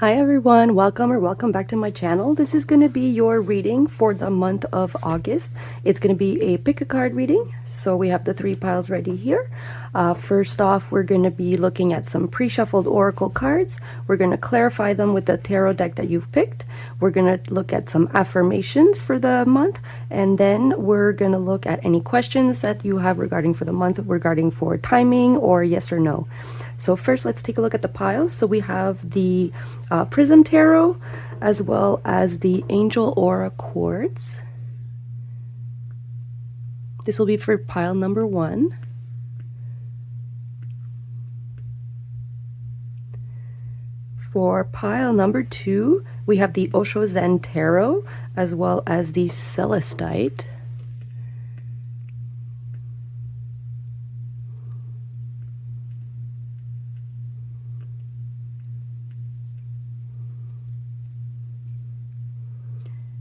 Hi everyone, welcome back to my channel. This is going to be your reading for the month of August. It's going to be a pick a card reading. So we have the 3 piles ready here. First off, we're going to be looking at some pre-shuffled oracle cards. We're going to clarify them with the tarot deck that you've picked. We're going to look at some affirmations for the month, and then we're going to look at any questions that you have regarding for the month, regarding for timing or yes or no. So first, let's take a look at the piles. So we have the Prism Tarot, as well as the Angel Aura Quartz. This will be for pile number 1. For pile number 2, we have the Osho Zen Tarot, as well as the Celestite.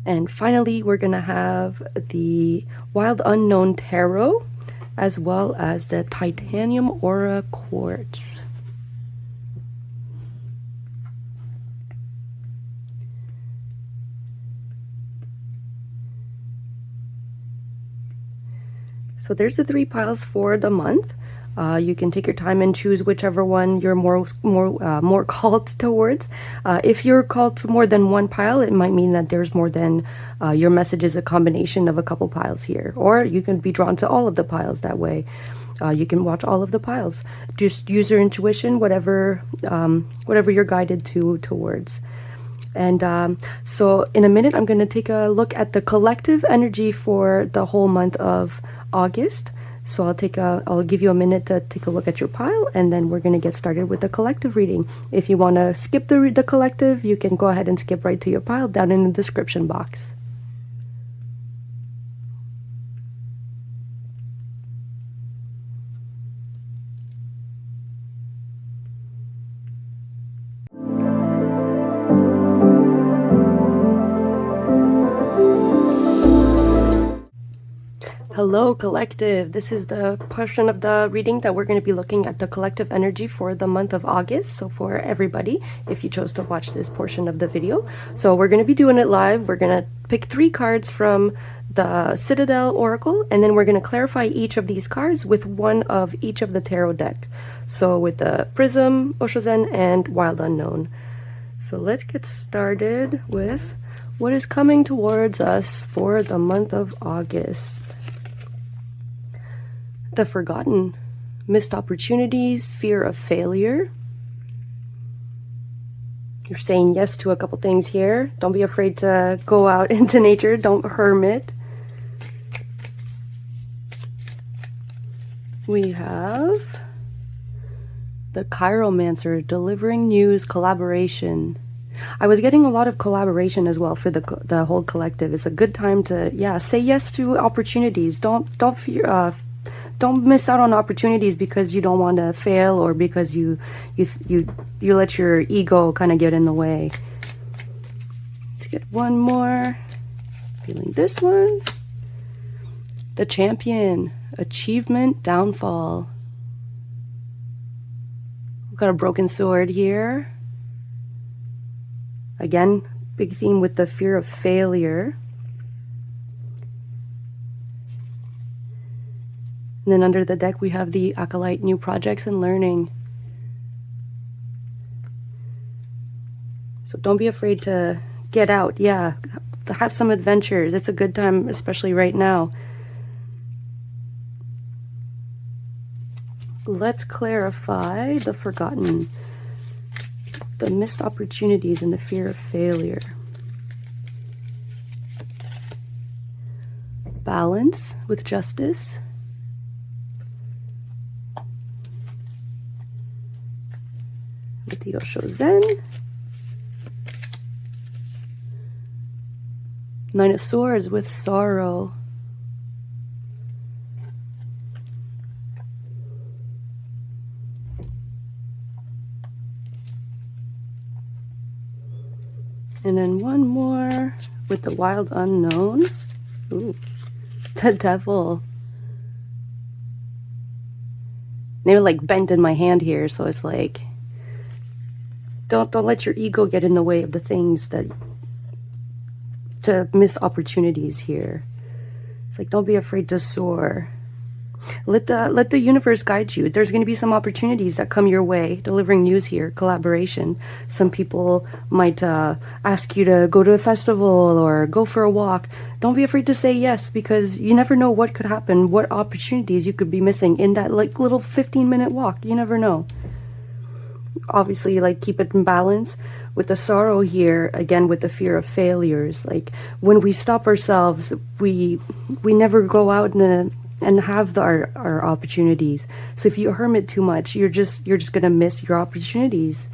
And finally, we're going to have the Wild Unknown Tarot, as well as the Titanium Aura Quartz. So there's the 3 piles for the month. You can take your time and choose whichever one you're more called towards. If you're called to more than 1 pile, it might mean that there's more than your message is a combination of a couple piles here, or you can be drawn to all of the piles that way. You can watch all of the piles. Just use your intuition, whatever you're guided towards. And so in a minute, I'm going to take a look at the collective energy for the whole month of August. So I'll give you a minute to take a look at your pile, and then we're going to get started with the collective reading. If you want to skip the collective, you can go ahead and skip right to your pile down in the description box. Hello collective, this is the portion of the reading that we're going to be looking at the collective energy for the month of August. So for everybody, if you chose to watch this portion of the video. So we're going to be doing it live. We're going to pick 3 cards from the Citadel Oracle, and then we're going to clarify each of these cards with one of each of the tarot decks. So with the Prism, Osho Zen, and Wild Unknown. So let's get started with what is coming towards us for the month of August. The Forgotten, missed opportunities, fear of failure. You're saying yes to a couple things here. Don't be afraid to go out into nature. Don't hermit. We have the Chiromancer, delivering news, collaboration. I was getting a lot of collaboration as well for the whole collective. It's a good time to say yes to opportunities. Don't fear. Don't miss out on opportunities because you don't want to fail, or because you let your ego kind of get in the way. Let's get one more. Feeling this one. The Champion, achievement, downfall. We've got a broken sword here. Again, big theme with the fear of failure. And then under the deck, we have the Acolyte, new projects and learning. So don't be afraid to get out. Yeah, to have some adventures. It's a good time, especially right now. Let's clarify the Forgotten, the missed opportunities, and the fear of failure. Balance with justice. With the Osho Zen. 9 of Swords with sorrow. And then one more with the Wild Unknown. Ooh, the Devil. They were like bent in my hand here, so it's like don't let your ego get in the way of the things that, to miss opportunities here. It's like, don't be afraid to soar. Let the universe guide you. There's going to be some opportunities that come your way. Delivering news here, collaboration. Some people might ask you to go to a festival or go for a walk. Don't be afraid to say yes, because you never know what could happen, what opportunities you could be missing in that like little 15-minute walk. You never know. Obviously, like, keep it in balance. With the sorrow here, again, with the fear of failures, like when we stop ourselves, we never go out and have our opportunities. So if you hermit too much, you're just gonna miss your opportunities.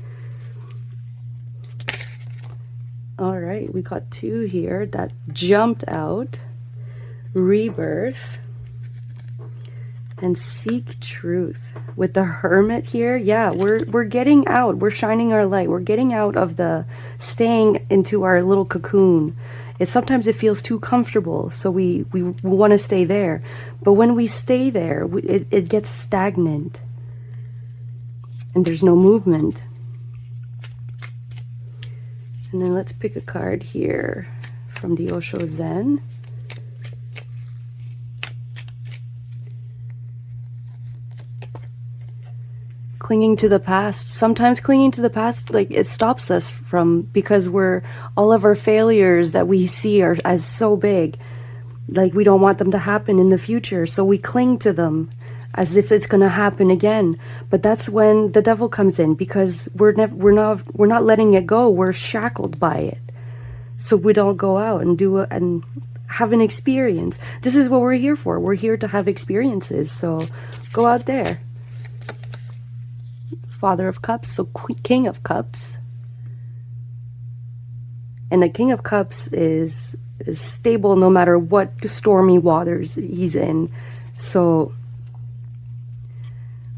All right, we got 2 here that jumped out. Rebirth and seek truth. With the hermit here, yeah, we're getting out. We're shining our light. We're getting out of the staying into our little cocoon. Sometimes it feels too comfortable, so we want to stay there. But when we stay there, it gets stagnant. And there's no movement. And then let's pick a card here from the Osho Zen. Clinging to the past. Sometimes clinging to the past, like, it stops us from, because all of our failures that we see are as so big, like we don't want them to happen in the future, so we cling to them as if it's going to happen again. But that's when the devil comes in, because we're not letting it go. We're shackled by it, so we don't go out and and have an experience. This is what we're here for. We're here to have experiences, so go out there. Father of Cups, so King of Cups. And the King of Cups is stable no matter what stormy waters he's in. So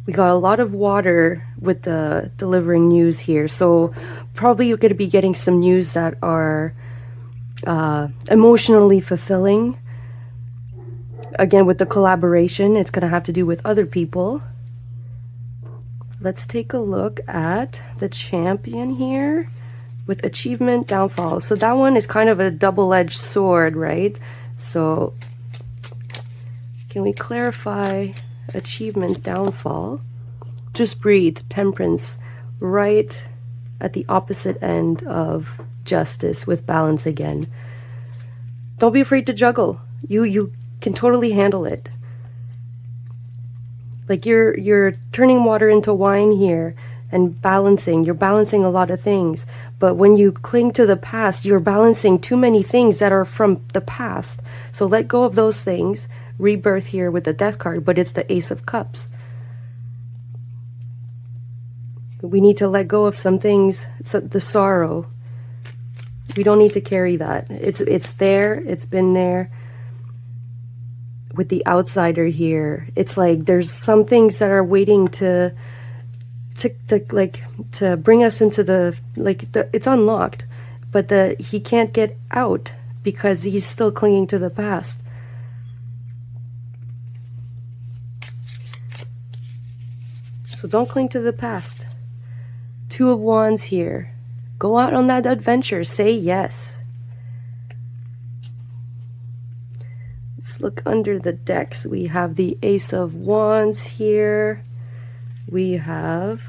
we got a lot of water with the delivering news here. So probably you're going to be getting some news that are emotionally fulfilling. Again, with the collaboration, it's going to have to do with other people. Let's take a look at the champion here with achievement, downfall. So that one is kind of a double-edged sword, right? So can we clarify achievement, downfall? Just breathe. Temperance, right at the opposite end of justice with balance again. Don't be afraid to juggle. You can totally handle it. Like you're turning water into wine here and balancing. You're balancing a lot of things. But when you cling to the past, you're balancing too many things that are from the past. So let go of those things. Rebirth here with the Death card, but it's the Ace of Cups. We need to let go of some things. So the sorrow. We don't need to carry that. It's there. It's been there. With the outsider here, it's like there's some things that are waiting to bring us into it's unlocked, but he can't get out because he's still clinging to the past. So don't cling to the past. 2 of Wands here. Go out on that adventure. Say yes. Let's look under the decks. We have the Ace of Wands here. We have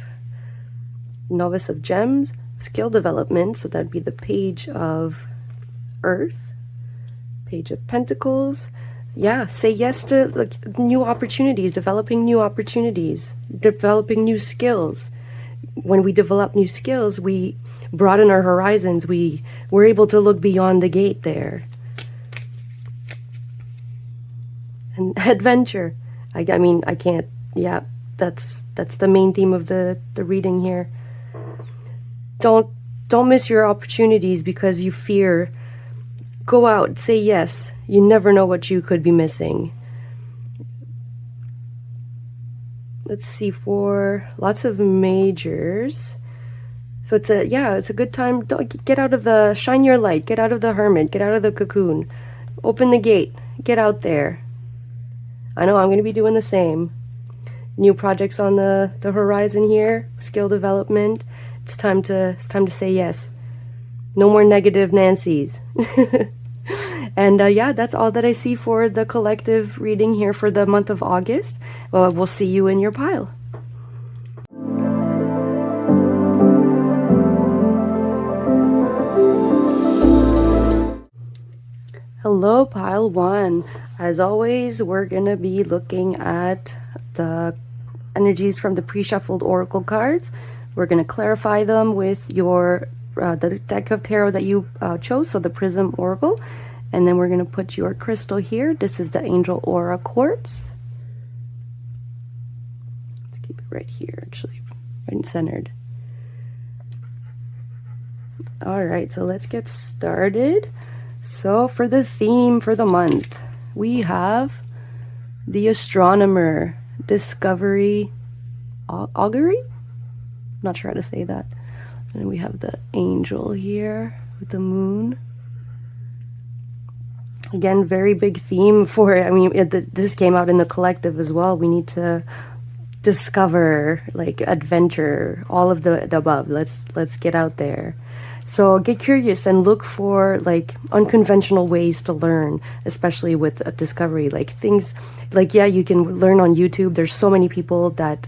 Novice of Gems, skill development. So that'd be the Page of Earth, Page of Pentacles. Yeah, say yes to new opportunities, developing new opportunities, developing new skills. When we develop new skills, we broaden our horizons. We're able to look beyond the gate there. And adventure. I mean, I can't, yeah, that's the main theme of the reading here. Don't miss your opportunities because you fear. Go out, say yes. You never know what you could be missing. Let's see, for lots of majors. So it's a good time. Get out of the, shine your light, get out of the hermit, get out of the cocoon. Open the gate, get out there. I know I'm going to be doing the same. New projects on the horizon here, skill development, It's time to say yes. No more negative Nancys. And yeah, that's all that I see for the collective reading here for the month of August. Well, we'll see you in your pile. Hello, pile one. As always, we're gonna be looking at the energies from the pre-shuffled oracle cards. We're gonna clarify them with your the deck of tarot that you chose, so the Prism Oracle. And then we're gonna put your crystal here. This is the Angel Aura Quartz. Let's keep it right here, actually, right and centered. All right, so let's get started. So for the theme for the month, we have the Astronomer, Discovery, Augury? Not sure how to say that. And we have the Angel here with the Moon. Again, very big theme for it. I mean, this came out in the collective as well. We need to discover, like, adventure, all of the above. Let's get out there. So get curious and look for, like, unconventional ways to learn, especially with discovery. Like things, like, yeah, you can learn on YouTube. There's so many people that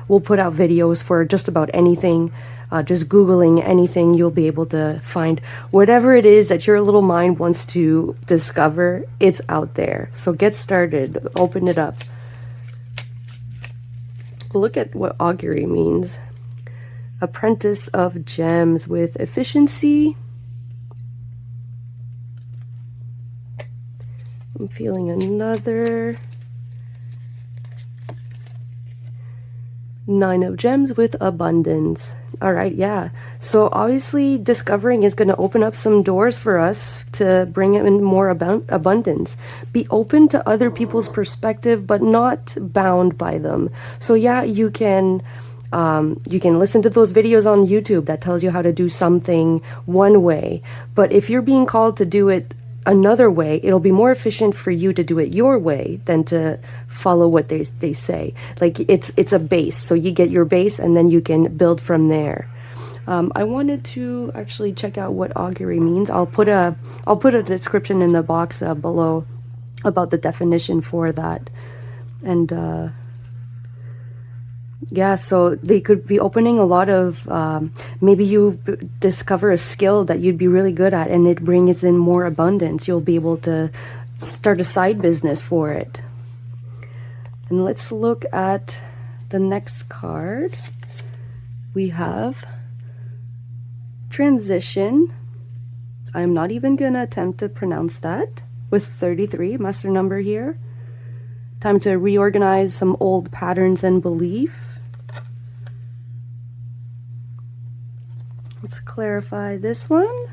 will put out videos for just about anything. Just Googling anything, you'll be able to find whatever it is that your little mind wants to discover. It's out there. So get started. Open it up. Look at what augury means. Apprentice of gems with efficiency. I'm feeling another Nine of Gems with abundance. All right, yeah. So obviously discovering is going to open up some doors for us to bring in more abundance. Be open to other people's perspective, but not bound by them. So yeah, you can listen to those videos on YouTube that tells you how to do something one way. But if you're being called to do it another way, it'll be more efficient for you to do it your way than to follow what they say. Like it's a base, so you get your base and then you can build from there. I wanted to actually check out what augury means. I'll put a description in the box below about the definition for that. And yeah, so they could be opening a lot of, maybe you discover a skill that you'd be really good at and it brings in more abundance. You'll be able to start a side business for it. And let's look at the next card. We have Transition. I'm not even going to attempt to pronounce that, with 33, master number here. Time to reorganize some old patterns and belief. Let's clarify this one.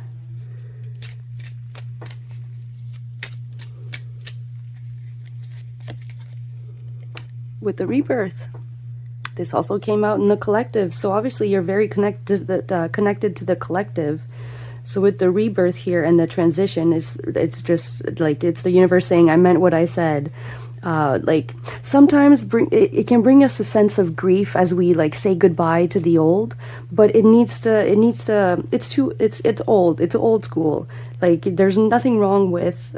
With the Rebirth. This also came out in the collective, so obviously you're very connected to the collective. So with the Rebirth here and the transition, it's just like it's the universe saying, I meant what I said. Like sometimes it can bring us a sense of grief as we like say goodbye to the old, but it's old school. Like there's nothing wrong with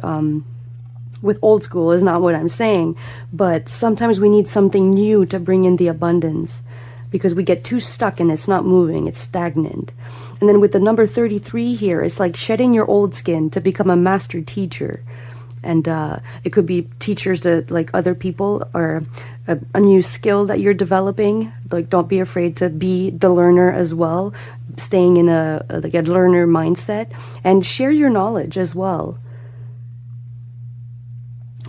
old school, is not what I'm saying, but sometimes we need something new to bring in the abundance because we get too stuck and it's not moving, it's stagnant. And then with the number 33 here, it's like shedding your old skin to become a master teacher. And it could be teachers to like other people, or a new skill that you're developing. Like don't be afraid to be the learner as well, staying in a learner mindset, and share your knowledge as well.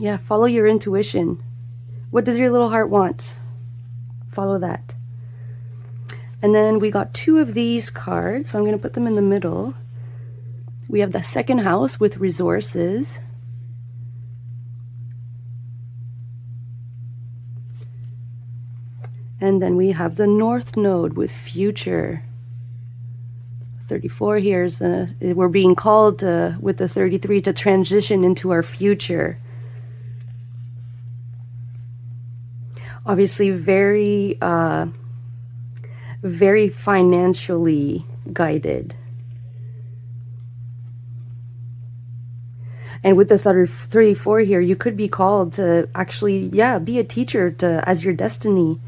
Yeah, follow your intuition. What does your little heart want? Follow that. And then we got two of these cards, so I'm going to put them in the middle. We have the second house with resources. And then we have the North Node with future. 34 here is we're being called with the 33 to transition into our future. Obviously very very financially guided. And with the 34 here, you could be called to actually, yeah, be a teacher to as your destiny.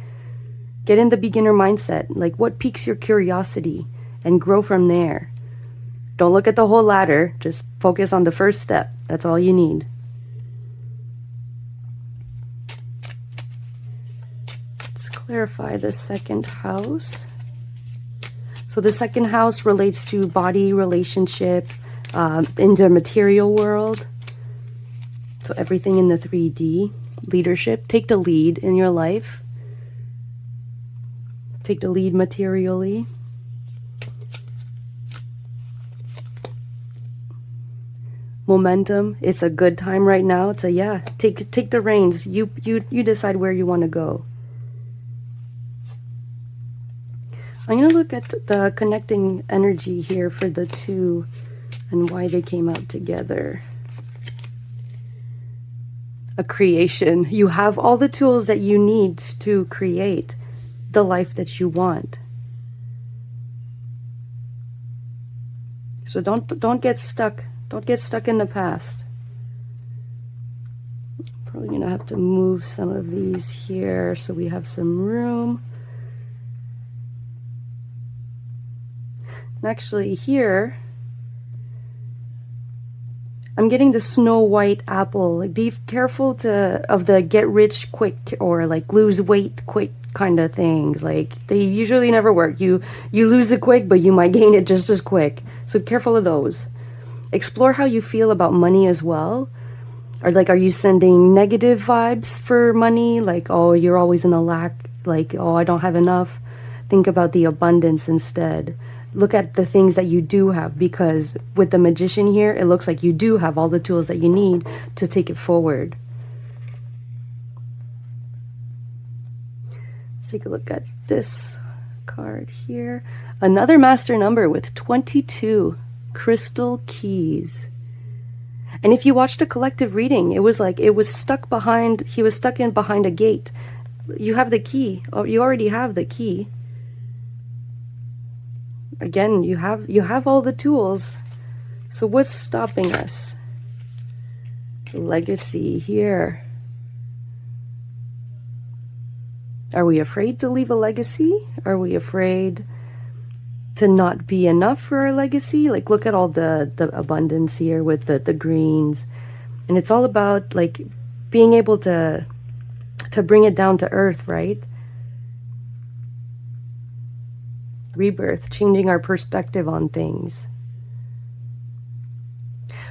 Get in the beginner mindset, like what piques your curiosity, and grow from there. Don't look at the whole ladder, just focus on the first step. That's all you need. Let's clarify the second house. So the second house relates to body, relationship, in the material world. So everything in the 3D. Leadership. Take the lead in your life. Take the lead materially. Momentum. It's a good time right now to, yeah, take the reins. You decide where you want to go. I'm going to look at the connecting energy here for the two and why they came out together. A creation. You have all the tools that you need to create the life that you want. So don't get stuck. Don't get stuck in the past. Probably going to have to move some of these here so we have some room. And actually here, I'm getting the Snow White apple. Like, be careful of the get rich quick or like lose weight quick kind of things. Like, they usually never work. You lose it quick, but you might gain it just as quick. So careful of those. Explore how you feel about money as well. Or like, are you sending negative vibes for money? Like, oh, you're always in a lack. Like, oh, I don't have enough. Think about the abundance instead. Look at the things that you do have, because with the Magician here, it looks like you do have all the tools that you need to take it forward. Let's take a look at this card here. Another master number with 22 crystal keys. And if you watched a collective reading, it was like he was stuck behind a gate. You have the key. Oh, you already have the key. Again, you have all the tools. So what's stopping us? Legacy here. Are we afraid to leave a legacy? Are we afraid to not be enough for our legacy? Like, look at all the abundance here with the greens. And it's all about like being able to bring it down to earth, right? Rebirth, changing our perspective on things.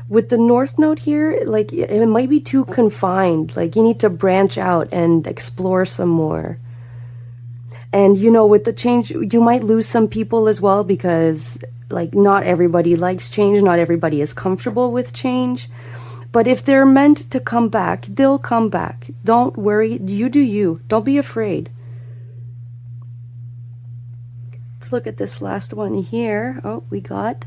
With the North Node here, like, it might be too confined. Like, you need to branch out and explore some more. And, you know, with the change, you might lose some people as well, because, like, not everybody likes change. Not everybody is comfortable with change. But if they're meant to come back, they'll come back. Don't worry. You do you. Don't be afraid. Let's look at this last one here. Oh, we got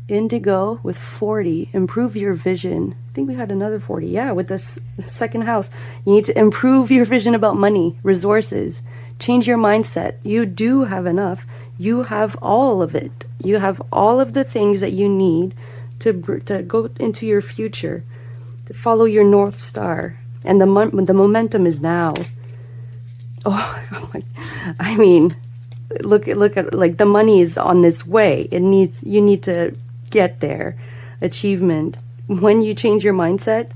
Indigo with 40. Improve your vision. I think we had another 40. Yeah, with this second house. You need to improve your vision about money, resources. Change your mindset. You do have enough. You have all of it. You have all of the things that you need to go into your future, to follow your North Star. And the momentum is now. Oh, I mean, look at like the money is on its way. You need to get there. Achievement. When you change your mindset,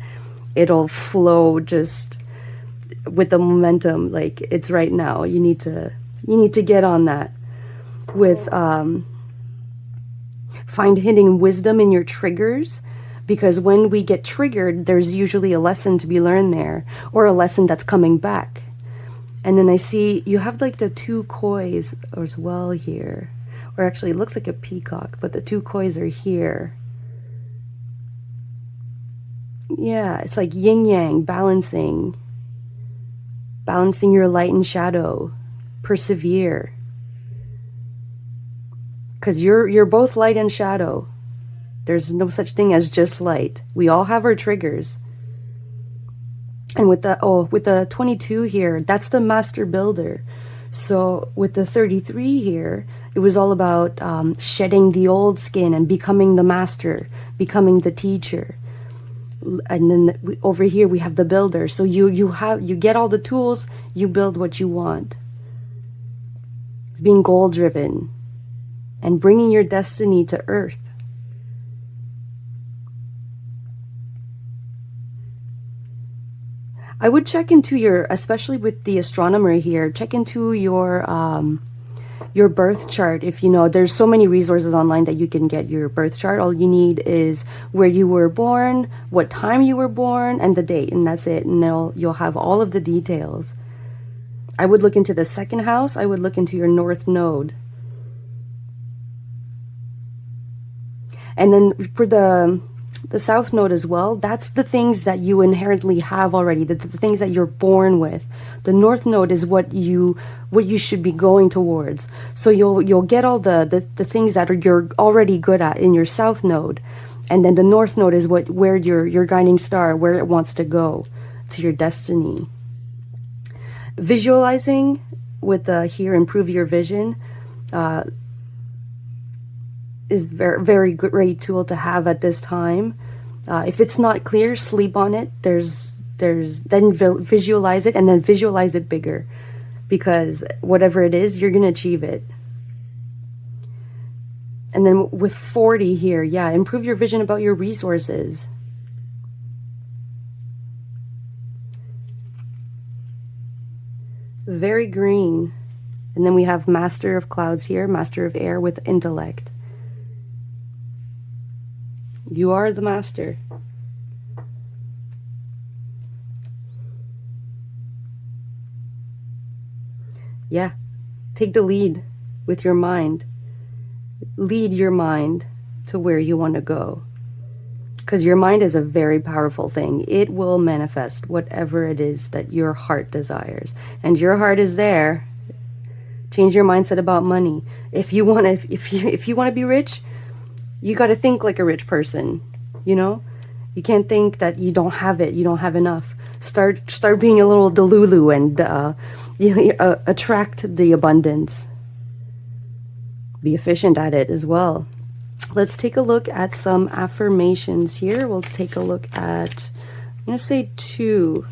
it'll flow just with the momentum. Like, it's right now. You need to get on that. With find hidden wisdom in your triggers, because when we get triggered, there's usually a lesson to be learned there, or a lesson that's coming back. And then I see you have like the two kois as well here. Or actually, it looks like a peacock, but the two kois are here. Yeah, it's like yin-yang, balancing your light and shadow. Persevere. Because you're both light and shadow. There's no such thing as just light. We all have our triggers. And with the 22 here, that's the master builder. So with the 33 here, it was all about shedding the old skin and becoming the master, becoming the teacher. And then over here we have the builder. So you get all the tools, you build what you want. It's being goal driven and bringing your destiny to earth. I would check into your, especially with the astronomer here, check into your birth chart. If you know, there's so many resources online that you can get your birth chart. All you need is where you were born, what time you were born, and the date, and that's it. And you'll have all of the details. I would look into the second house. I would look into your north node. And then for the south node as well, that's the things that you inherently have already, the things that you're born with. The north node is what you should be going towards. So you'll get all the things that you're already good at in your south node, and then the north node is where your guiding star, where it wants to go to your destiny. Visualizing with here, improve your vision, is very great tool to have at this time. If it's not clear, sleep on it. Then visualize it, and then visualize it bigger, because whatever it is, you're gonna achieve it. And then with 40 here, yeah, improve your vision about your resources. Very green. And then we have Master of Clouds here, Master of Air with intellect. You are the master. Yeah, take the lead with your mind. Lead your mind to where you want to go. Because your mind is a very powerful thing. It will manifest whatever it is that your heart desires. And your heart is there. Change your mindset about money. If you want to be rich, you got to think like a rich person, you know? You can't think that you don't have it, you don't have enough. Start being a little delulu and attract the abundance. Be efficient at it as well. Let's take a look at some affirmations here. We'll take a look at, I'm going to say 2.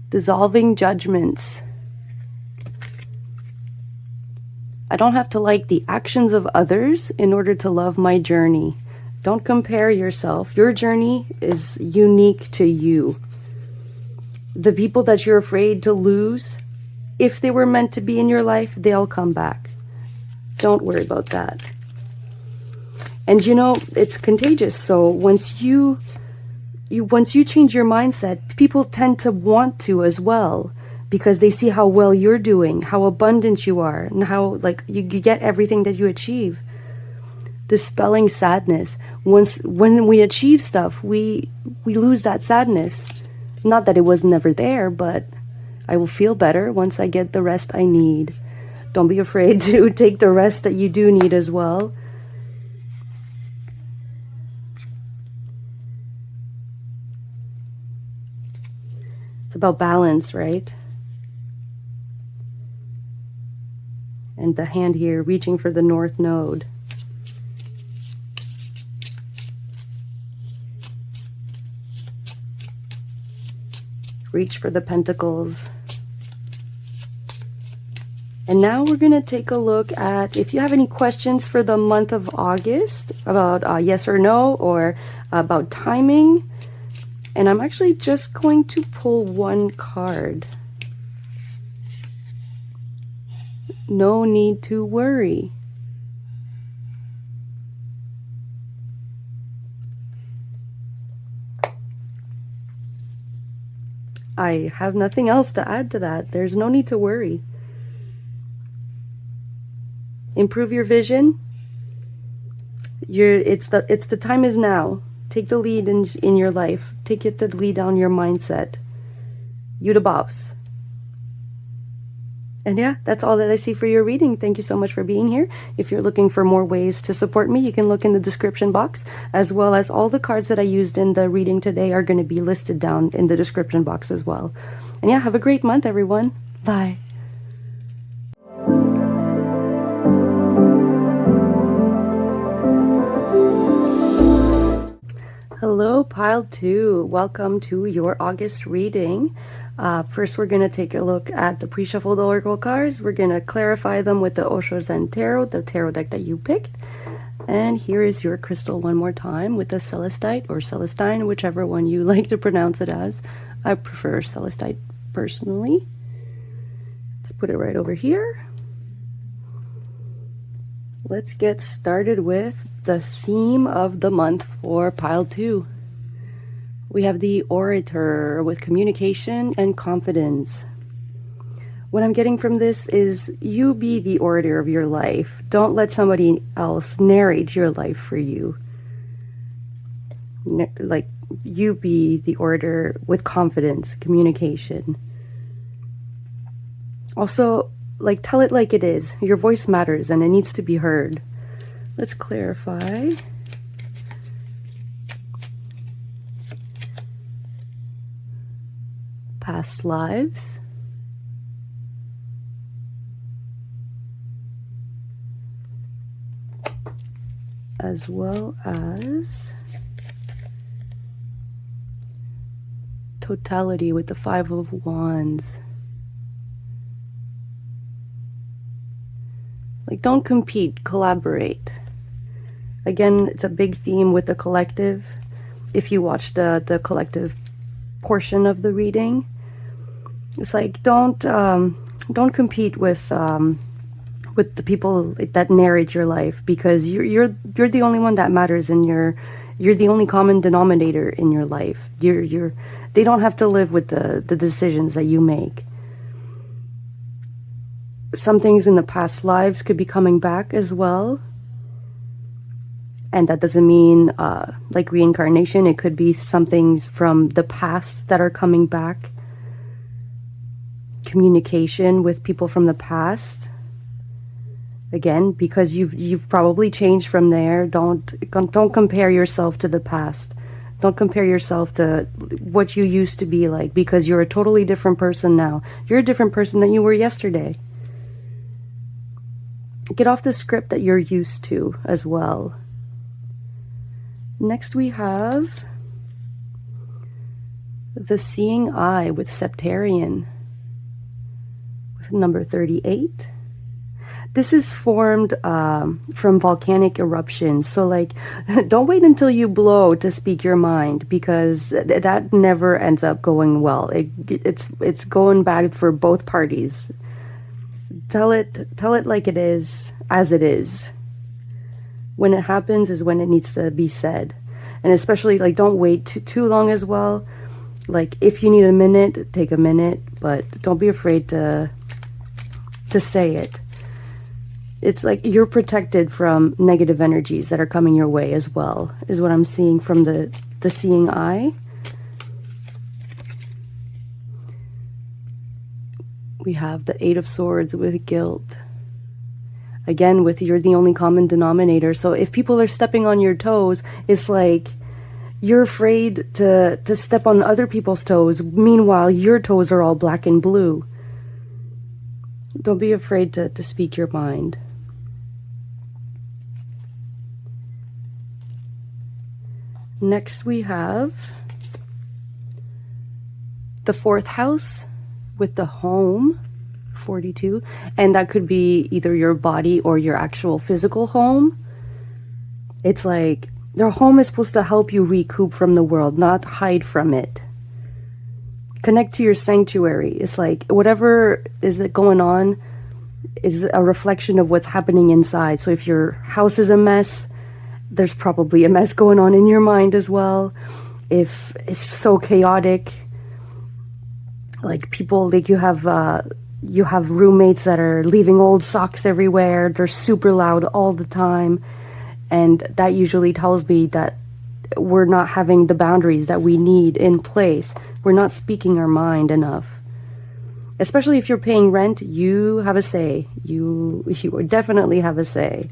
Dissolving judgments. I don't have to like the actions of others in order to love my journey. Don't compare yourself. Your journey is unique to you. The people that you're afraid to lose, if they were meant to be in your life, they'll come back. Don't worry about that. And you know, it's contagious. So once you change your mindset, people tend to want to as well, because they see how well you're doing, how abundant you are, and how like you get everything that you achieve. Dispelling sadness. When we achieve stuff, we lose that sadness. Not that it was never there, but I will feel better once I get the rest I need. Don't be afraid to take the rest that you do need as well. It's about balance, right? And the hand here reaching for the north node. Reach for the pentacles. And now we're going to take a look at if you have any questions for the month of August about yes or no, or about timing. And I'm actually just going to pull one card. No need to worry. I have nothing else to add to that. There's no need to worry. Improve your vision. It's the time is now. Take the lead in your life. Take it to lead on your mindset. You the boss. And yeah, that's all that I see for your reading. Thank you so much for being here. If you're looking for more ways to support me, you can look in the description box, as well as all the cards that I used in the reading today are going to be listed down in the description box as well. And yeah, have a great month, everyone. Bye. Hello, pile 2. Welcome to your August reading. First, we're going to take a look at the pre-shuffled oracle cards. We're going to clarify them with the Osho Zen Tarot, the tarot deck that you picked. And here is your crystal one more time with the Celestite or Celestine, whichever one you like to pronounce it as. I prefer Celestite personally. Let's put it right over here. Let's get started with the theme of the month for pile 2. We have the orator with communication and confidence. What I'm getting from this is you be the orator of your life. Don't let somebody else narrate your life for you. Like, you be the orator with confidence, communication. Also, like, tell it like it is. Your voice matters and it needs to be heard. Let's clarify. Past lives. As well as totality with the Five of Wands. Like, don't compete, collaborate. Again, it's a big theme with the collective. If you watch the collective portion of the reading, it's like, don't compete with the people that narrate your life, because you're the only one that matters, and you're the only common denominator in your life. They don't have to live with the decisions that you make. Some things in the past lives could be coming back as well. And that doesn't mean like reincarnation. It could be some things from the past that are coming back. Communication with people from the past. Again, because you've probably changed from there. Don't compare yourself to the past. Don't compare yourself to what you used to be like, because you're a totally different person now. You're a different person than you were yesterday. Get off the script that you're used to as well. Next we have the Seeing Eye with Septarian, with number 38. This is formed from volcanic eruptions. So, like, don't wait until you blow to speak your mind, because that never ends up going well. It's going bad for both parties. Tell it like it is, as it is. When it happens is when it needs to be said. And especially, like, don't wait too long as well. Like, if you need a minute, take a minute, but don't be afraid to say it. It's like you're protected from negative energies that are coming your way as well, is what I'm seeing from the Seeing Eye. We have the Eight of Swords with guilt. Again, with you're the only common denominator. So if people are stepping on your toes, it's like you're afraid to step on other people's toes. Meanwhile, your toes are all black and blue. Don't be afraid to speak your mind. Next we have the 4th house with the home, 42. And that could be either your body or your actual physical home. It's like their home is supposed to help you recoup from the world, not hide from it. Connect to your sanctuary. It's like whatever is going on is a reflection of what's happening inside. So if your house is a mess, there's probably a mess going on in your mind as well. If it's so chaotic, like people, like you have roommates that are leaving old socks everywhere. They're super loud all the time. And that usually tells me that we're not having the boundaries that we need in place. We're not speaking our mind enough. Especially if you're paying rent, you have a say. You definitely have a say.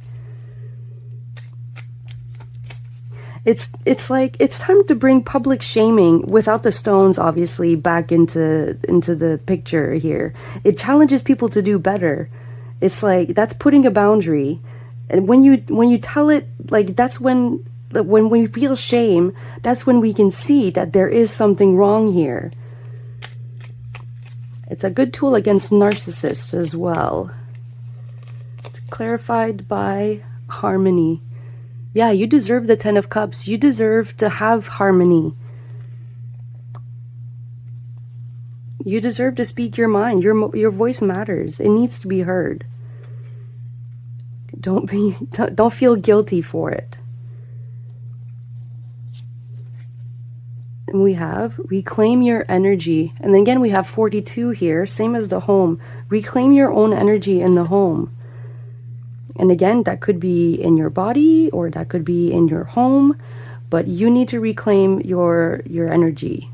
It's like it's time to bring public shaming without the stones obviously back into the picture here. It challenges people to do better. It's like that's putting a boundary. And when you tell it, like that's when we feel shame, that's when we can see that there is something wrong here. It's a good tool against narcissists as well. It's clarified by harmony. Yeah, you deserve the 10 of Cups. You deserve to have harmony. You deserve to speak your mind. Your voice matters. It needs to be heard. Don't feel guilty for it. And we have reclaim your energy. And then again, we have 42 here, same as the home. Reclaim your own energy in the home. And again, that could be in your body or that could be in your home, but you need to reclaim your energy.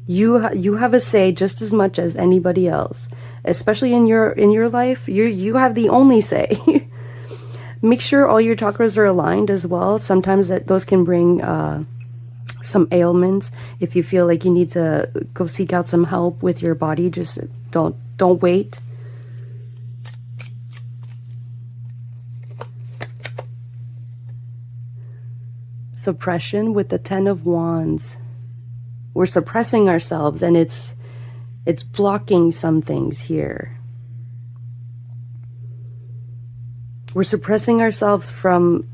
You have a say just as much as anybody else, especially in your life. You have the only say. Make sure all your chakras are aligned as well. Sometimes those can bring some ailments. If you feel like you need to go seek out some help with your body, just don't wait. Suppression with the 10 of Wands. We're suppressing ourselves and it's blocking some things here. We're suppressing ourselves from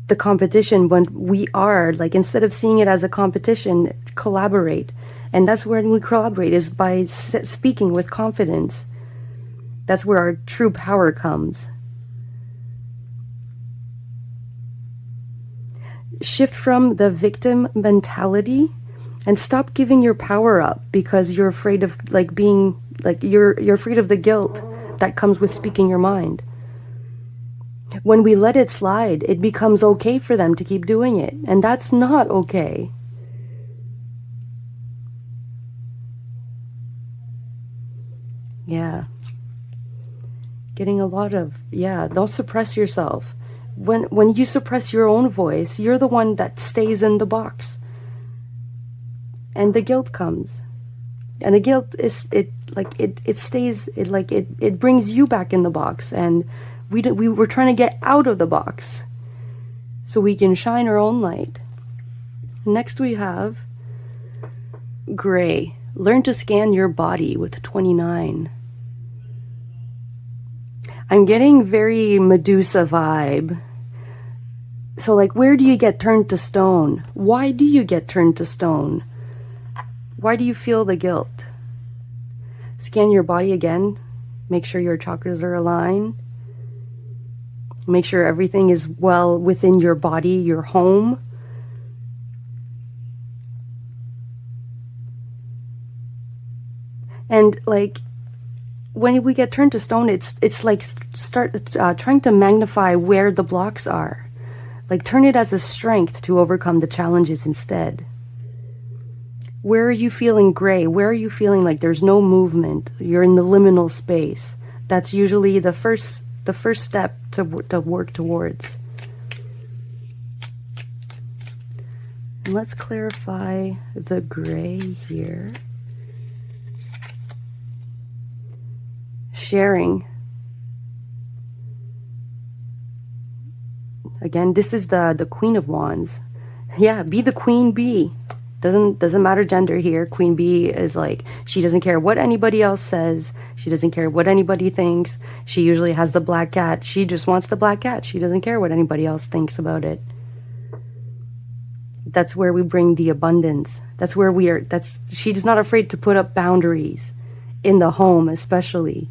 the competition when we are, like, instead of seeing it as a competition, collaborate. And that's when we collaborate, is by speaking with confidence. That's where our true power comes. Shift from the victim mentality and stop giving your power up because you're afraid of you're afraid of the guilt that comes with speaking your mind. When we let it slide, it becomes okay for them to keep doing it, and that's not okay. Yeah. Getting a lot of, don't suppress yourself. When you suppress your own voice, you're the one that stays in the box. And the guilt comes. And the guilt it brings you back in the box, and we were trying to get out of the box so we can shine our own light. Next we have gray. Learn to scan your body with 29. I'm getting very Medusa vibe. So like, where do you get turned to stone? Why do you get turned to stone? Why do you feel the guilt? Scan your body again. Make sure your chakras are aligned. Make sure everything is well within your body, your home. And like, when we get turned to stone, it's like start trying to magnify where the blocks are. Like, turn it as a strength to overcome the challenges instead. Where are you feeling gray? Where are you feeling like there's no movement? You're in the liminal space. That's usually the first step to work towards. And let's clarify the gray here. Sharing. Again, this is the Queen of Wands. Yeah, be the queen bee. Doesn't matter gender here. Queen bee is like, she doesn't care what anybody else says. She doesn't care what anybody thinks. She usually has the black cat. She just wants the black cat. She doesn't care what anybody else thinks about it. That's where we bring the abundance. That's where we are. She's not afraid to put up boundaries in the home, especially.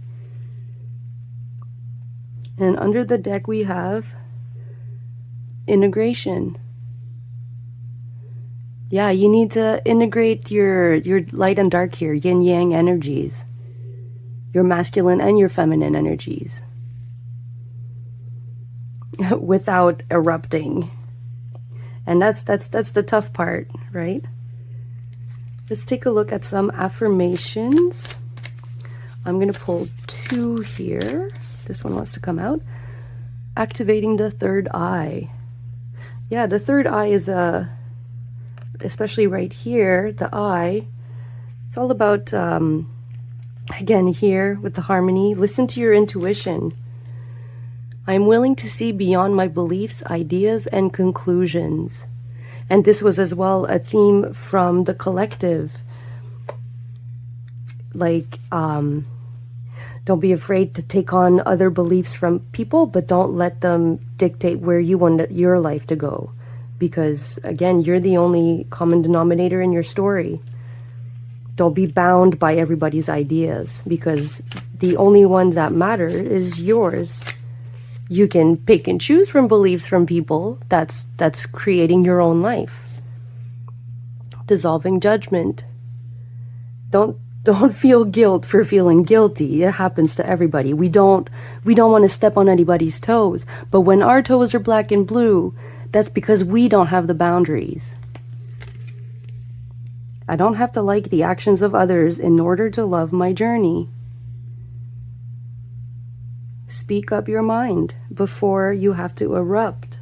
And under the deck we have integration. Yeah, you need to integrate your light and dark here, yin yang energies, your masculine and your feminine energies, without erupting. And that's the tough part, right? Let's take a look at some affirmations. I'm going to pull 2 here. This one wants to come out. Activating the third eye. Yeah, the third eye is especially right here, the eye. It's all about again here with the harmony. Listen to your intuition. I am willing to see beyond my beliefs, ideas, and conclusions. And this was as well a theme from the collective. Like, don't be afraid to take on other beliefs from people, but don't let them dictate where you want your life to go. Because, again, you're the only common denominator in your story. Don't be bound by everybody's ideas, because the only one that matter is yours. You can pick and choose from beliefs from people. That's creating your own life. Dissolving judgment. Don't feel guilt for feeling guilty. It happens to everybody. We don't want to step on anybody's toes. But when our toes are black and blue, that's because we don't have the boundaries. I don't have to like the actions of others in order to love my journey. Speak up your mind before you have to erupt.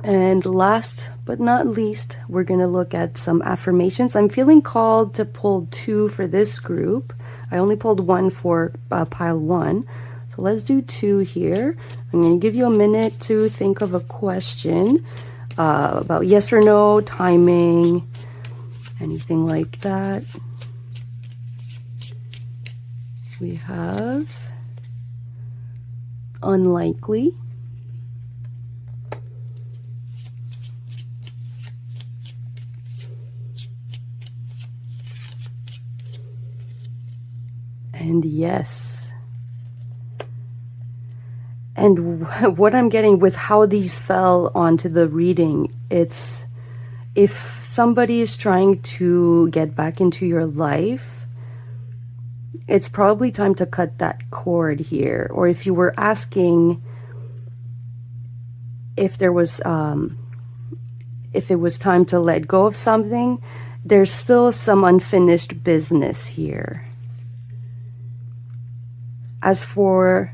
And last but not least, we're going to look at some affirmations. I'm feeling called to pull 2 for this group. I only pulled 1 for pile 1. So let's do 2 here. I'm going to give you a minute to think of a question about yes or no, timing, anything like that. We have unlikely, and yes. And what I'm getting with how these fell onto the reading, it's if somebody is trying to get back into your life, it's probably time to cut that cord here. Or if you were asking if there was, if it was time to let go of something, there's still some unfinished business here. As for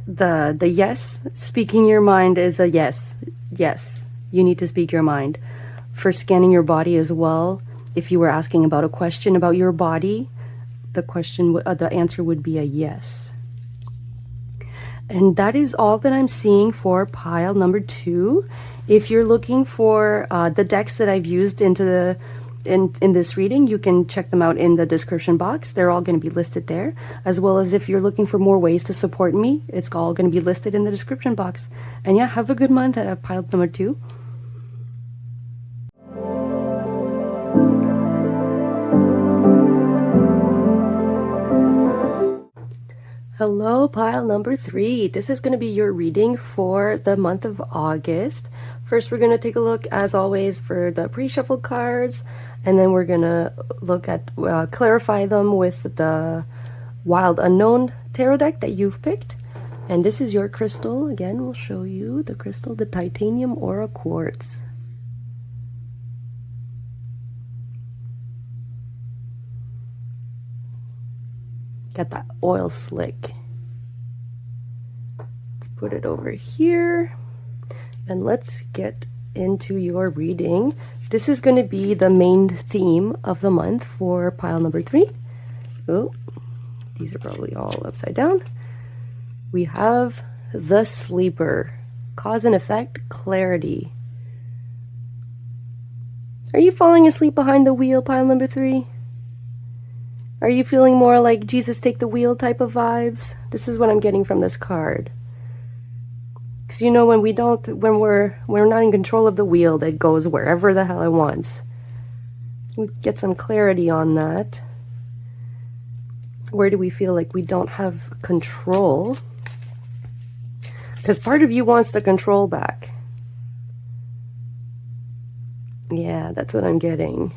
the yes, speaking your mind is a yes. Yes, you need to speak your mind. For scanning your body as well, if you were asking about a question about your body, the answer would be a yes. And that is all that I'm seeing for pile number 2. If you're looking for the decks that I've used in this reading, you can check them out in the description box. They're all going to be listed there, as well as if you're looking for more ways to support me, it's all going to be listed in the description box. And yeah, have a good month at pile number 2. Hello, pile number 3. This is going to be your reading for the month of August. First, we're going to take a look, as always, for the pre-shuffled cards, and then we're going to look at, clarify them with the Wild Unknown tarot deck that you've picked. And this is your crystal. Again, we'll show you the crystal, the titanium aura quartz. Got that oil slick. Let's put it over here and let's get into your reading. This is going to be the main theme of the month for pile number 3. Oh, these are probably all upside down. We have the sleeper. Cause and effect, clarity. Are you falling asleep behind the wheel, pile number 3? Are you feeling more like Jesus take the wheel type of vibes? This is what I'm getting from this card. Because you know, when we're not in control of the wheel, that goes wherever the hell it wants. We get some clarity on that. Where do we feel like we don't have control? Because part of you wants the control back. Yeah, that's what I'm getting.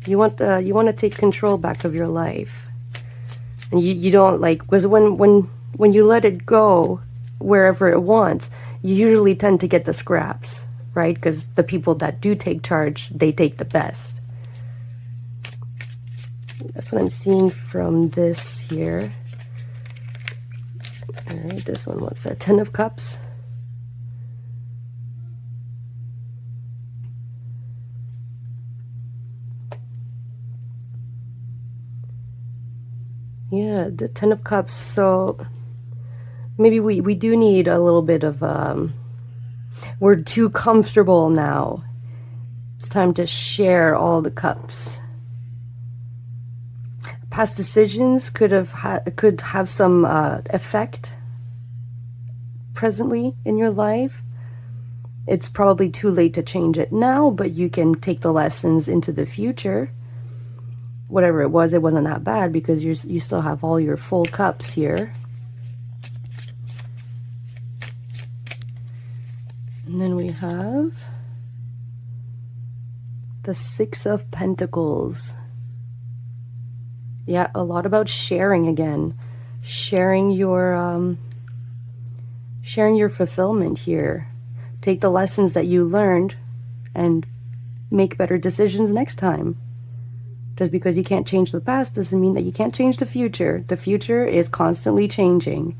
You want to take control back of your life, and you don't like, because when you let it go wherever it wants, you usually tend to get the scraps, right? Because the people that do take charge, they take the best. That's what I'm seeing from this here. All right, this one, what's that? 10 of Cups. Yeah, the 10 of Cups. So maybe we do need a little bit of, we're too comfortable now. It's time to share all the cups. Past decisions could have some effect presently in your life. It's probably too late to change it now, but you can take the lessons into the future. Whatever it wasn't that bad because you still have all your full cups here. And then we have the 6 of Pentacles. Yeah, a lot about sharing again. Sharing your fulfillment here. Take the lessons that you learned and make better decisions next time. Just because you can't change the past doesn't mean that you can't change the future. The future is constantly changing.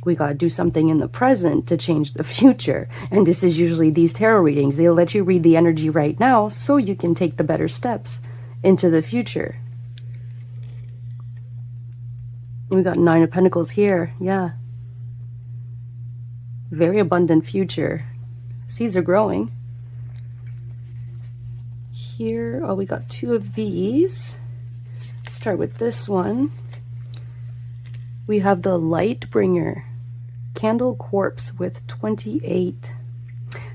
We got to do something in the present to change the future. And this is usually these tarot readings. They'll let you read the energy right now so you can take the better steps into the future. And we got 9 of Pentacles here. Yeah. Very abundant future. Seeds are growing. Here, oh, we got 2 of these. Start with this one. We have the Light Bringer. Candle Corpse with 28.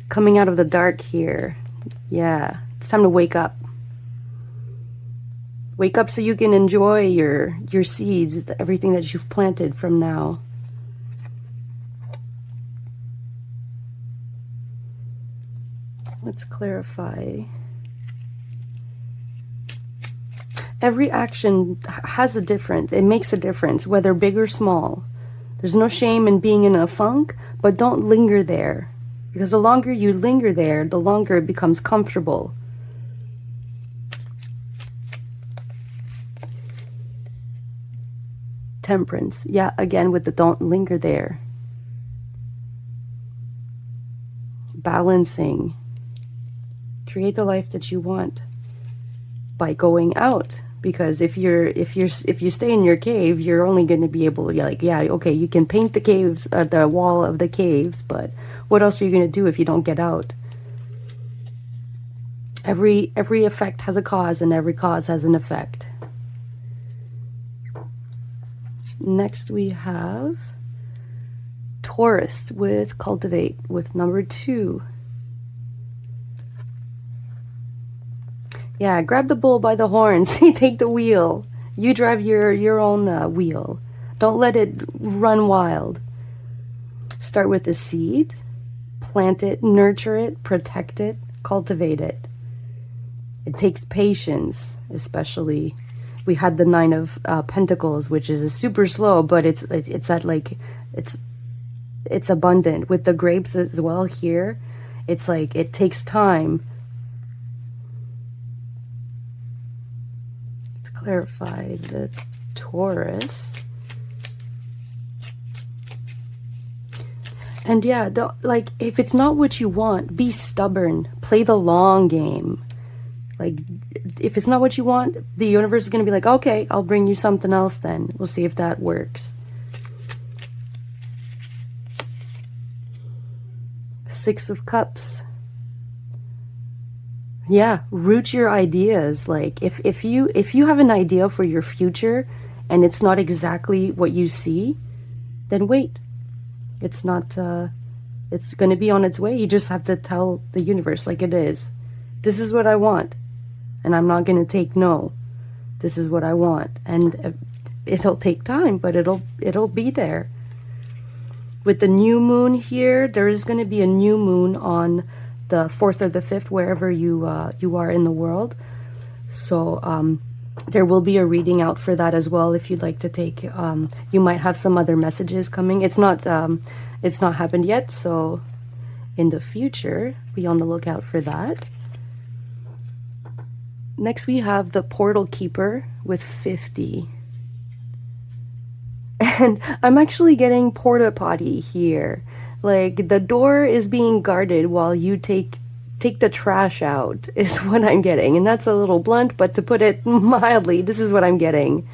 Coming out of the dark here. Yeah, it's time to wake up. Wake up so you can enjoy your seeds, everything that you've planted from now. Let's clarify. Every action has a difference. It makes a difference, whether big or small. There's no shame in being in a funk, but don't linger there. Because the longer you linger there, the longer it becomes comfortable. Temperance. Yeah, again with the don't linger there. Balancing. Create the life that you want by going out. Because if you stay in your cave, you're only going to be able to, like, yeah, okay, you can paint the caves, the wall of the caves, but what else are you going to do if you don't get out? Every effect has a cause, and every cause has an effect. Next we have Taurus with Cultivate with number 2. Yeah, grab the bull by the horns. Take the wheel. You drive your own wheel. Don't let it run wild. Start with a seed. Plant it, nurture it, protect it, cultivate it. It takes patience, especially. We had the 9 of Pentacles, which is super slow, but it's abundant. With the grapes as well here, it's like it takes time. Clarify the Taurus. And yeah, don't, like, if it's not what you want, be stubborn. Play the long game. Like, if it's not what you want, the universe is going to be like, okay, I'll bring you something else then. We'll see if that works. 6 of Cups. Yeah, root your ideas. Like, if you have an idea for your future and it's not exactly what you see, then wait. It's not it's going to be on its way. You just have to tell the universe like it is. This is what I want, and I'm not going to take no. This is what I want, and it'll take time, but it'll be there. With the new moon here, there is going to be a new moon on the 4th or the 5th, wherever you are in the world. So there will be a reading out for that as well if you'd like to take. You might have some other messages coming. It's not happened yet, so in the future, be on the lookout for that. Next we have the Portal Keeper with 50. And I'm actually getting porta potty here. Like the door is being guarded while you take the trash out is what I'm getting. And that's a little blunt, but to put it mildly, this is what I'm getting.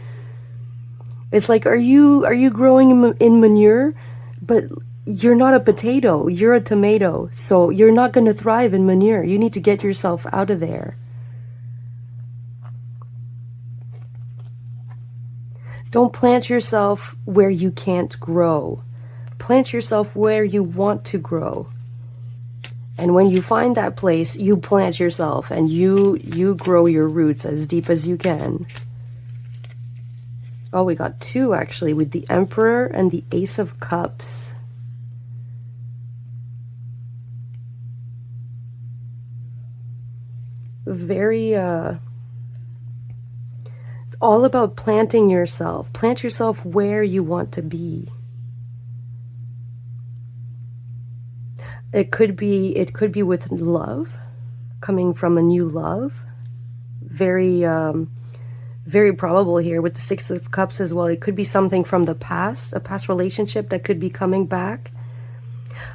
It's like, are you growing in manure? But you're not a potato, you're a tomato. So you're not going to thrive in manure. You need to get yourself out of there. Don't plant yourself where you can't grow. Plant yourself where you want to grow. And when you find that place, you plant yourself and you grow your roots as deep as you can. Oh, we got two actually with the Emperor and the Ace of Cups. Very, it's all about planting yourself. Plant yourself where you want to be. It could be with love, coming from a new love. Very, very probable here with the Six of Cups as well. It could be something from the past, a past relationship that could be coming back.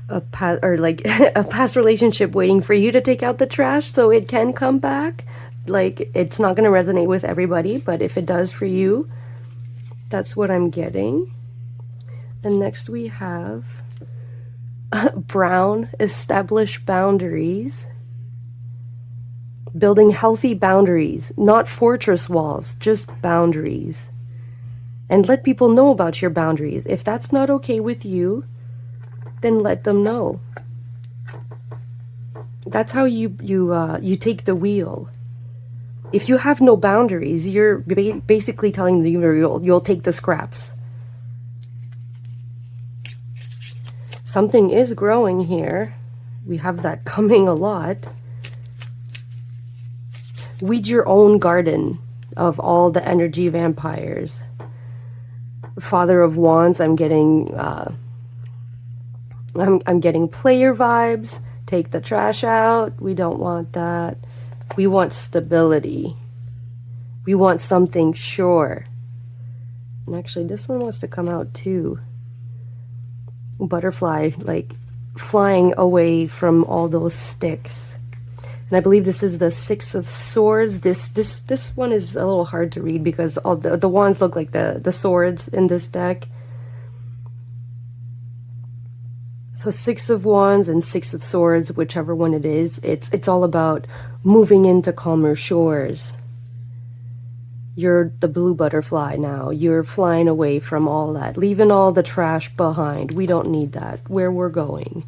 A past relationship waiting for you to take out the trash so it can come back. Like, it's not going to resonate with everybody, but if it does for you, that's what I'm getting. And next we have Brown, establish boundaries. Building healthy boundaries, not fortress walls, just boundaries. And let people know about your boundaries. If that's not okay with you, then let them know. That's how you take the wheel. If you have no boundaries, you're basically telling the universe you'll take the scraps. Something is growing here. We have that coming a lot. Weed your own garden of all the energy vampires. Father of Wands, I'm getting I'm getting player vibes. Take the trash out. We don't want that. We want stability. We want something sure. And actually, this one wants to come out too. Butterfly, like flying away from all those sticks. And I believe this is the Six of Swords. This one is a little hard to read because all the wands look like the swords in this deck. So Six of Wands and Six of Swords, whichever one it is, it's all about moving into calmer shores. You're the blue butterfly now. You're flying away from all that, leaving all the trash behind. We don't need that. Where we're going.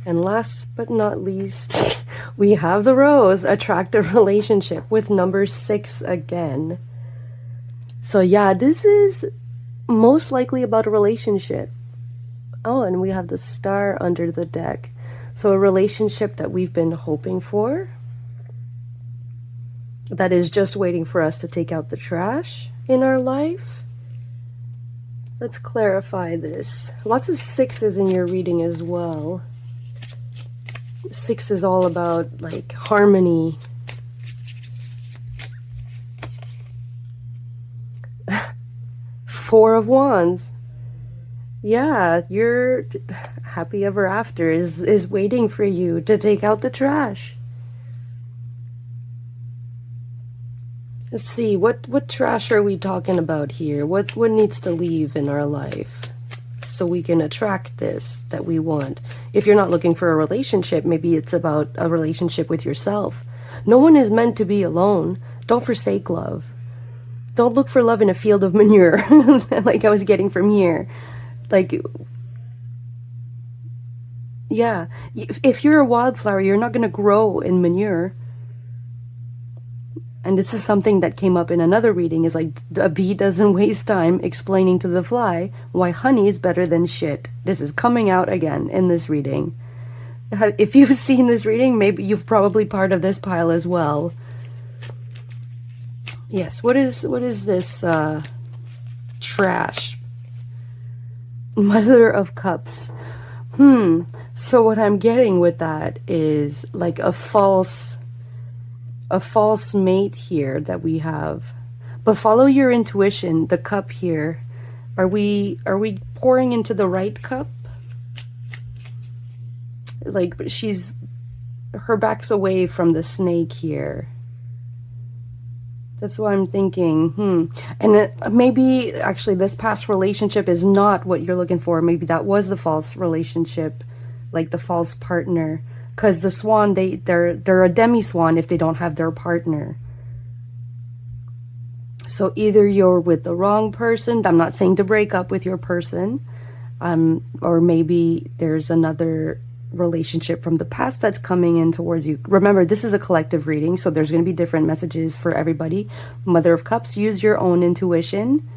And last but not least, we have the Rose, attract a relationship with number 6 again. So yeah, this is most likely about a relationship. Oh, and we have the Star under the deck. So a relationship that we've been hoping for, that is just waiting for us to take out the trash in our life. Let's clarify this. Lots of sixes in your reading as well. 6 is all about like harmony. Four of Wands. Yeah, your happy ever after is waiting for you to take out the trash. Let's see, what trash are we talking about here? What needs to leave in our life so we can attract this that we want? If you're not looking for a relationship, maybe it's about a relationship with yourself. No one is meant to be alone. Don't forsake love. Don't look for love in a field of manure, like I was getting from here. Like, yeah, if you're a wildflower, you're not going to grow in manure. And this is something that came up in another reading, is like a bee doesn't waste time explaining to the fly why honey is better than shit. This is coming out again in this reading. If you've seen this reading, maybe you've probably part of this pile as well. Yes, what is this trash? Mother of Cups. So what I'm getting with that is like a false mate here that we have. But follow your intuition. The cup here, Are we pouring into the right cup? Like, her back's away from the snake here. That's what I'm thinking. And maybe actually this past relationship is not what you're looking for. Maybe that was the false relationship, like the false partner. Because the swan, they're a demi-swan if they don't have their partner. So either you're with the wrong person. I'm not saying to break up with your person. Or maybe there's another relationship from the past that's coming in towards you. Remember, this is a collective reading, so there's going to be different messages for everybody. Mother of Cups, use your own intuition.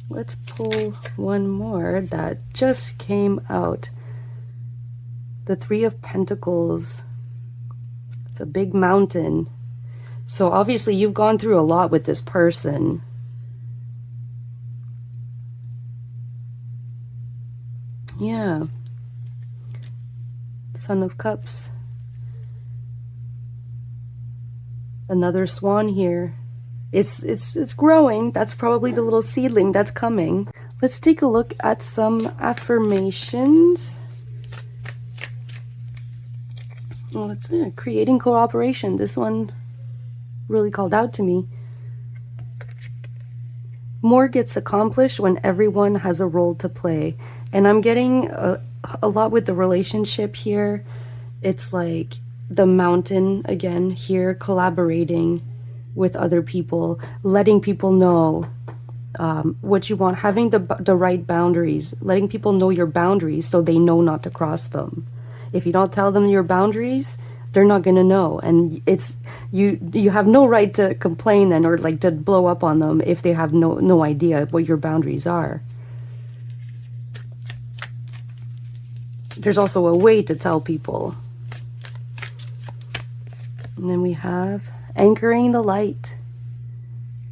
Let's pull one more that just came out. The Three of Pentacles. It's a big mountain. So obviously you've gone through a lot with this person. Yeah. Son of Cups. Another swan here. It's growing. That's probably the little seedling that's coming. Let's take a look at some affirmations. Oh, it's creating cooperation. This one really called out to me. More gets accomplished when everyone has a role to play. And I'm getting a lot with the relationship here. It's like the mountain again here, collaborating with other people, letting people know what you want, having the right boundaries, letting people know your boundaries so they know not to cross them. If you don't tell them your boundaries, they're not going to know. And it's you have no right to complain then, or like to blow up on them if they have no idea what your boundaries are. There's also a way to tell people. And then we have anchoring the light.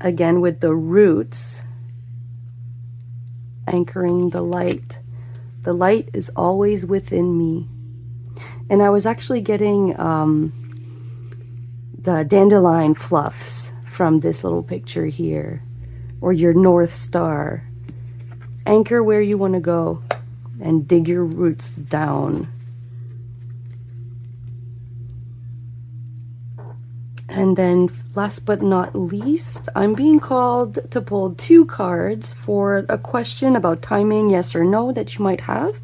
Again with the roots. Anchoring the light. The light is always within me. And I was actually getting the dandelion fluffs from this little picture here. Or your North Star. Anchor where you want to go. And dig your roots down. And then last but not least, I'm being called to pull 2 cards for a question about timing, yes or no, that you might have.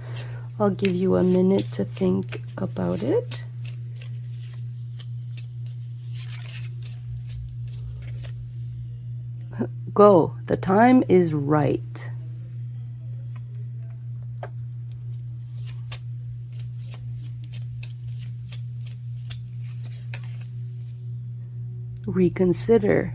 I'll give you a minute to think about it. Go. The time is right. Reconsider.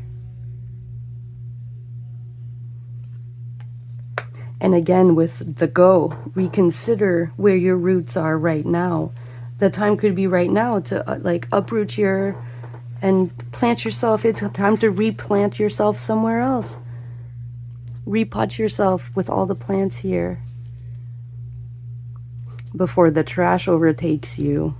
And again with the go, reconsider where your roots are right now. The time could be right now to like uproot and plant yourself. It's time to replant yourself somewhere else. Repot yourself with all the plants here before the trash overtakes you.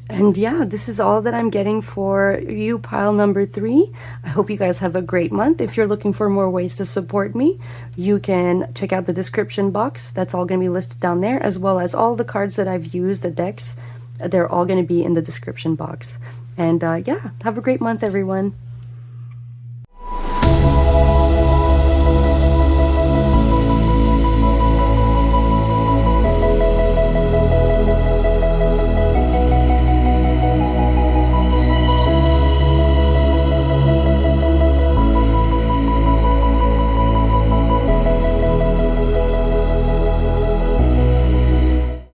And yeah, this is all that I'm getting for you, pile number 3. I hope you guys have a great month. If you're looking for more ways to support me, you can check out the description box. That's all going to be listed down there, as well as all the cards that I've used, the decks. They're all going to be in the description box. And yeah, have a great month, everyone.